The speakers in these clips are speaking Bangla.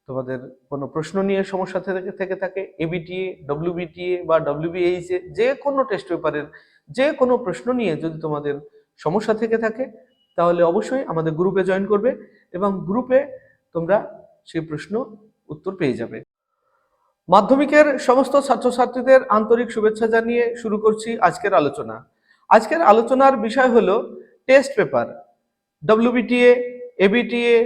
তোমাদের কোনো প্রশ্ন নিয়ে সমস্যা থেকে থাকে, এবিটিএ, ডব্লিউবিটিএ বা ডব্লিউবিএইচ এ যে কোনো টেস্ট পেপারের যে কোনো প্রশ্ন নিয়ে যদি তোমাদের সমস্যা থেকে থাকে, তাহলে অবশ্যই আমাদের গ্রুপে জয়েন করবে এবং গ্রুপে তোমরা সেই প্রশ্ন উত্তর পেয়ে যাবে। মাধ্যমিকের সমস্ত ছাত্রছাত্রীদের আন্তরিক শুভেচ্ছা জানিয়ে শুরু করছি আজকের আলোচনা। আজকের আলোচনার বিষয় হলো টেস্ট পেপার, ডব্লিউবিটিএ, এবিটিএ,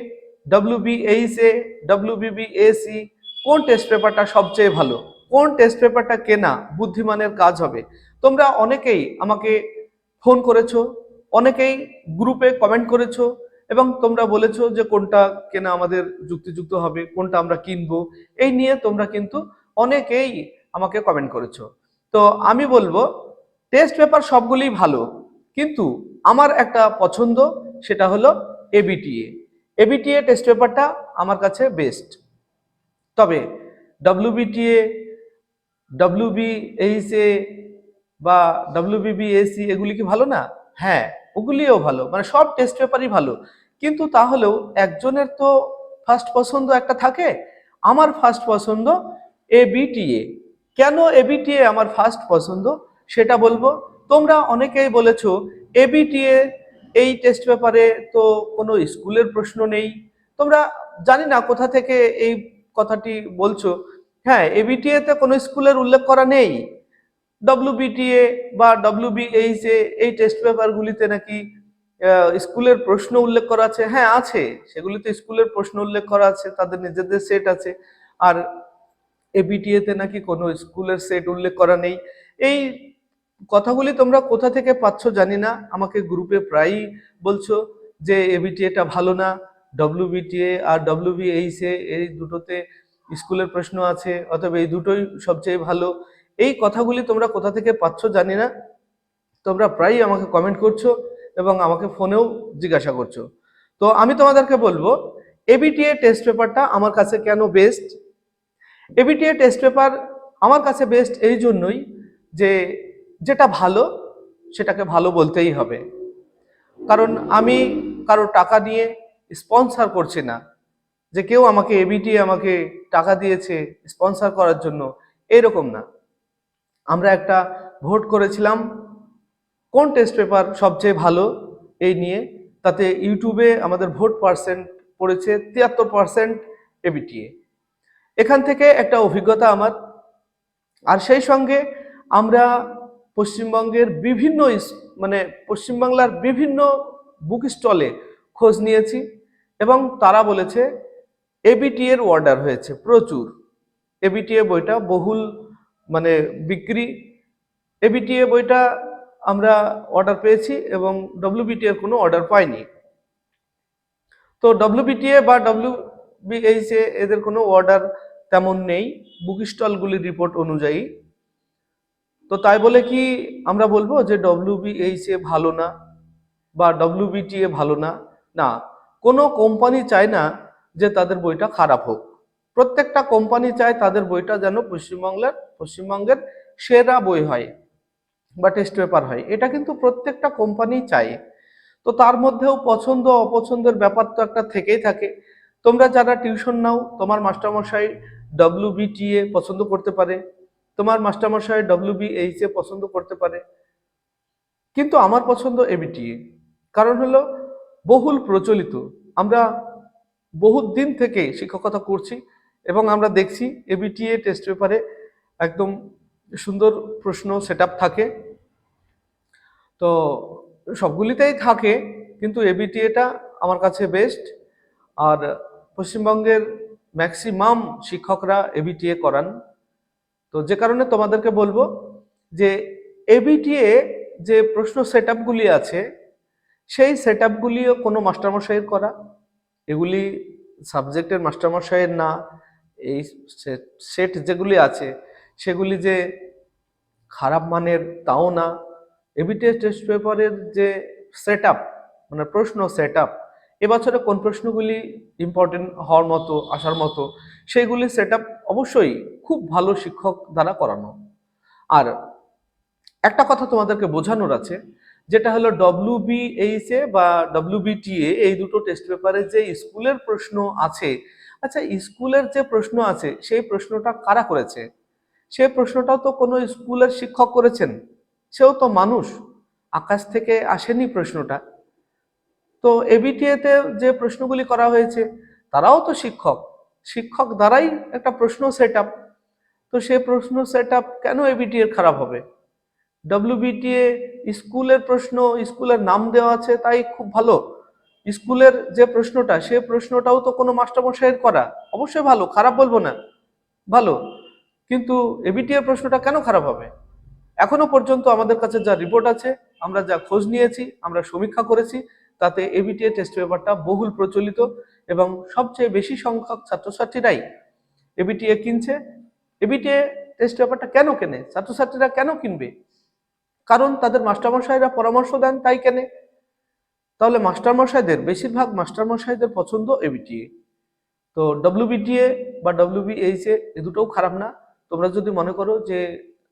ডব্লিউবিএইচএ, ডব্লিউবিবিএসি, কোন টেস্ট পেপারটা সবচেয়ে ভালো, কোন টেস্ট পেপারটা কেনা বুদ্ধিমানের কাজ হবে। তোমরা অনেকেই আমাকে ফোন করেছো, অনেকেই গ্রুপে কমেন্ট করেছো এবং তোমরা বলেছো যে কোনটা কেনা আমাদের যুক্তিযুক্ত হবে, কোনটা আমরা কিনবো, এই নিয়ে তোমরা কিন্তু অনেকেই আমাকে কমেন্ট করেছো। তো আমি বলবো টেস্ট পেপার সবগুলোই ভালো, কিন্তু আমার একটা পছন্দ, সেটা হলো এবিটিএ। এবিটিএ টেস্ট পেপারটা আমার কাছে বেস্ট। তবে ডব্লিউবিটিএ, ডব্লিউবিএইচএ বা ডব্লিউবিবিএসি এগুলি কি ভালো না? হ্যাঁ, ওগুলিও ভালো, মানে সব টেস্ট পেপারই ভালো, কিন্তু তাহলেও একজনের তো ফার্স্ট পছন্দ একটা থাকে। আমার ফার্স্ট পছন্দ এবিটিএ। কেন এবিটিএ আমার ফার্স্ট পছন্দ সেটা বলবো। তোমরা অনেকেই বলেছো এবিটিএ এই টেস্ট পেপারে তো কোনো স্কুলের প্রশ্ন নেই। তোমরা জানি না কোথা থেকে এই কথাটি বলছো। হ্যাঁ, এবিটিএ তে কোনো স্কুলের উল্লেখ করা নেই। ডব্লিউবিটিএ বা ডব্লিউবিএইচএ এই টেস্ট পেপারগুলিতে নাকি স্কুলের প্রশ্ন উল্লেখ করা আছে। হ্যাঁ আছে, সেগুলিতে স্কুলের প্রশ্ন উল্লেখ করা আছে, তাদের নিজেদের সেট আছে। আর এবিটিএ তে নাকি কোনো স্কুলের সেট উল্লেখ করা নেই। এই কথাগুলি তোমরা কোথা থেকে পাচ্ছ জানি না, আমাকে গ্রুপে প্রায়ই বলছো যে এবিটিএটা ভালো না, ডব্লিউবিটিএ আর ডব্লিউবিএইচএ এই দুটোতে স্কুলের প্রশ্ন আছে, অথবা এই দুটোই সবচেয়ে ভালো। এই কথাগুলি তোমরা কোথা থেকে পাচ্ছ জানি না, তোমরা প্রায়ই আমাকে কমেন্ট করছো এবং আমাকে ফোনেও জিজ্ঞাসা করছো। তো আমি তোমাদেরকে বলবো এবিটিএ টেস্ট পেপারটা আমার কাছে কেন বেস্ট। এবিটিএ টেস্ট পেপার আমার কাছে বেস্ট এই জন্যই যে যেটা ভালো সেটাকে ভালো বলতেই হবে। কারণ আমি কারো টাকা নিয়ে স্পন্সর করছি না, যে কেউ আমাকে এবিটিএ আমাকে টাকা দিয়েছে স্পন্সর করার জন্য, এরকম না। আমরা একটা ভোট করেছিলাম কোন টেস্ট পেপার সবচেয়ে ভালো এই নিয়ে, তাতে ইউটিউবে আমাদের ভোট পার্সেন্ট পড়েছে 73% এবিটিএ। এখান থেকে একটা অভিজ্ঞতা আমার। আর সেই সঙ্গে আমরা পশ্চিমবঙ্গের বিভিন্ন মানে পশ্চিমবাংলার বিভিন্ন বুক স্টলে খোঁজ নিয়েছি এবং তারা বলেছে এবিটিএ এর অর্ডার হয়েছে প্রচুর। এবিটিএ বইটা বহুল মানে বিক্রি। এবিটিএ বইটা আমরা অর্ডার পেয়েছি এবং ডব্লিউবিটিএ এর কোনো অর্ডার পাইনি। তো ডব্লিউবিটিএ বা ডব্লিউবিএইচএ এদের কোনো অর্ডার তেমন নেই বুক স্টলগুলির রিপোর্ট অনুযায়ী। তো তাই বলে কি আমরা বলবো যে ডব্লিউবিএইচএ ভালো না বা ডব্লিউবিটিএ ভালো না? না, কোনো কোম্পানি চায় না যে তাদের বইটা খারাপ হোক। প্রত্যেকটা কোম্পানি চায় তাদের বইটা যেন পশ্চিমবঙ্গের সেরা বই হয় বা টেস্ট পেপার হয়, এটা কিন্তু প্রত্যেকটা কোম্পানি চায়। তো তার মধ্যেও পছন্দ অপছন্দের ব্যাপার তো একটা থেকেই থাকে। তোমরা যারা টিউশন নাও, তোমার মাস্টারমশাই ডব্লিউবিটিএ পছন্দ করতে পারে, তোমার মাস্টারমশাই ডব্লিউবিএইচএ পছন্দ করতে পারে, কিন্তু আমার পছন্দ এবিটিএ। কারণ হলো বহুল প্রচলিত, আমরা বহুত দিন থেকে শিক্ষকতা করছি এবং আমরা দেখছি এবিটিএ টেস্ট পেপারে একদম সুন্দর প্রশ্ন সেটআপ থাকে। তো সবগুলিতেই থাকে, কিন্তু এবিটিএটা আমার কাছে বেস্ট। আর পশ্চিমবঙ্গের ম্যাক্সিমাম শিক্ষকরা এবিটিএ করান। তো যে কারণে তোমাদেরকে বলবো যে এবিটিএ যে প্রশ্ন সেটআপগুলি আছে, সেই সেটআপগুলিও কোনো মাস্টারমশাইয়ের করা, এগুলি সাবজেক্টের মাস্টারমশাইয়ের না। এই সেট যেগুলি আছে সেগুলি যে খারাপ মানের তাও না। এবিটিএ টেস্ট পেপারের যে সেটআপ মানে প্রশ্ন সেটআপ, এবছরে কোন প্রশ্নগুলি ইম্পর্টেন্ট হওয়ার মতো আসার মতো, সেইগুলি সেটআপ অবশ্যই খুব ভালো শিক্ষক দ্বারা করানো। আর একটা কথা তোমাদেরকে বোঝানোর আছে, যেটা হলো ডব্লিউবিএইচএ বা ডব্লিউবিটিএ এই দুটো টেস্ট পেপারে যে স্কুলের প্রশ্ন আছে, আচ্ছা, স্কুলের যে প্রশ্ন আছে সেই প্রশ্নটা কারা করেছে? সেই প্রশ্নটাও তো কোনো স্কুলের শিক্ষক করেছেন, সেও তো মানুষ, আকাশ থেকে আসেনি প্রশ্নটা। তো এবিটিএ তে যে প্রশ্নগুলি করা হয়েছে তারাও তো শিক্ষক, শিক্ষক দ্বারাই একটা প্রশ্ন সেট আপ। তো সেই প্রশ্ন সেট আপ কেন এবিটিএ খারাপ হবে? ডব্লিউবিটিএ স্কুলের প্রশ্ন, স্কুলের নাম দেওয়া আছে তাই খুব ভালো। স্কুলের যে প্রশ্নটা সে প্রশ্নটাও তো কোনো মাস্টারমশাইয়ের করা, অবশ্যই ভালো, খারাপ বলবো না, ভালো। কিন্তু এবিটিএ প্রশ্নটা কেন খারাপ হবে? এখনো পর্যন্ত আমাদের কাছে যা রিপোর্ট আছে, আমরা যা খোঁজ নিয়েছি, আমরা সমীক্ষা করেছি, তাতে এবিটিএ টেস্ট পেপারটা বহুল প্রচলিত এবং সবচেয়ে বেশি সংখ্যক ছাত্রছাত্রীরাই এবিটিএ কিনছে। এবিটিএ টেস্ট পেপারটা কেন কেনে, ছাত্রছাত্রীরা কেন কিনবে? কারণ তাদের মাস্টারমশাইরা পরামর্শ দেন তাই কেনে। তাহলে মাস্টারমশাইদের, বেশিরভাগ মাস্টারমশাইদের পছন্দ এবিটিএ। তো ডব্লিউবিটিএ বা ডব্লিউবিএইচএ এ দুটোও খারাপ না। তোমরা যদি মনে করো যে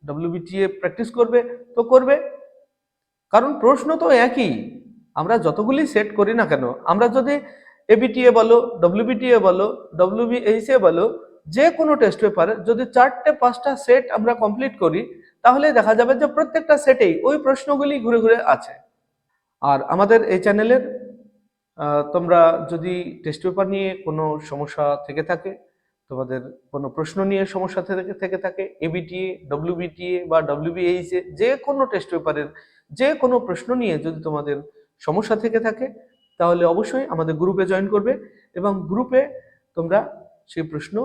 ডব্লিউবিটিএ প্র্যাকটিস করবে তো করবে, কারণ প্রশ্ন তো একই। আমরা যতগুলি সেট করি না কেন, আমরা যদি এবিটিএ বলো, ডব্লিউবিটিএ বলো, ডব্লিউবিএইচএ বলো, যে কোনো টেস্ট পেপারে যদি 4টে-5টা সেট আমরা কমপ্লিট করি, তাহলে দেখা যাবে যে প্রত্যেকটা সেটেই ওই প্রশ্নগুলি ঘুরে ঘুরে আছে। আর আমাদের এই চ্যানেলের তোমরা যদি টেস্ট পেপার নিয়ে কোনো সমস্যা থেকে থাকে, তোমাদের কোনো প্রশ্ন নিয়ে সমস্যা থেকে থাকে, এবিটিএ, ডব্লিউবিটিএ বা ডব্লিউবিএইচএ যে কোনো টেস্ট পেপারের যে কোনো প্রশ্ন নিয়ে যদি তোমাদের সমস্যা থেকে থাকে, তাহলে অবশ্যই আমাদের গ্রুপে জয়েন করবে এবং গ্রুপে তোমরা সেই প্রশ্ন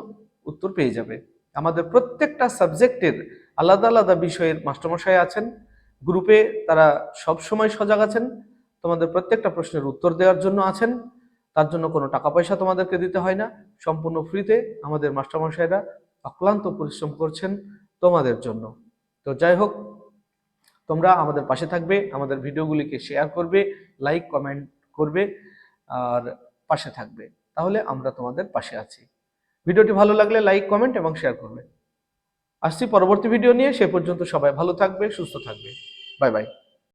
উত্তর পেয়ে যাবে। আমাদের প্রত্যেকটা সাবজেক্টের আলাদা আলাদা বিষয়ের মাস্টারমশাই আছেন গ্রুপে, তারা সব সময় সজাগ আছেন, তোমাদের প্রত্যেকটা প্রশ্নের উত্তর দেওয়ার জন্য আছেন। তার জন্য কোনো টাকা পয়সা তোমাদেরকে দিতে হয় না, সম্পূর্ণ ফ্রিতে আমাদের মাস্টারমশাইরা অক্লান্ত পরিশ্রম করছেন তোমাদের জন্য। তো যাই হোক, তোমরা আমাদের পাশে থাকবে, আমাদের ভিডিওগুলিকে শেয়ার করবে, লাইক কমেন্ট করবে আর পাশে থাকবে, তাহলে আমরা তোমাদের পাশে আছি। ভিডিওটি ভালো লাগলে লাইক কমেন্ট এবং শেয়ার করবে। আসছি পরবর্তী ভিডিও নিয়ে, সে পর্যন্ত সবাই ভালো থাকবে, সুস্থ থাকবে। Bye bye.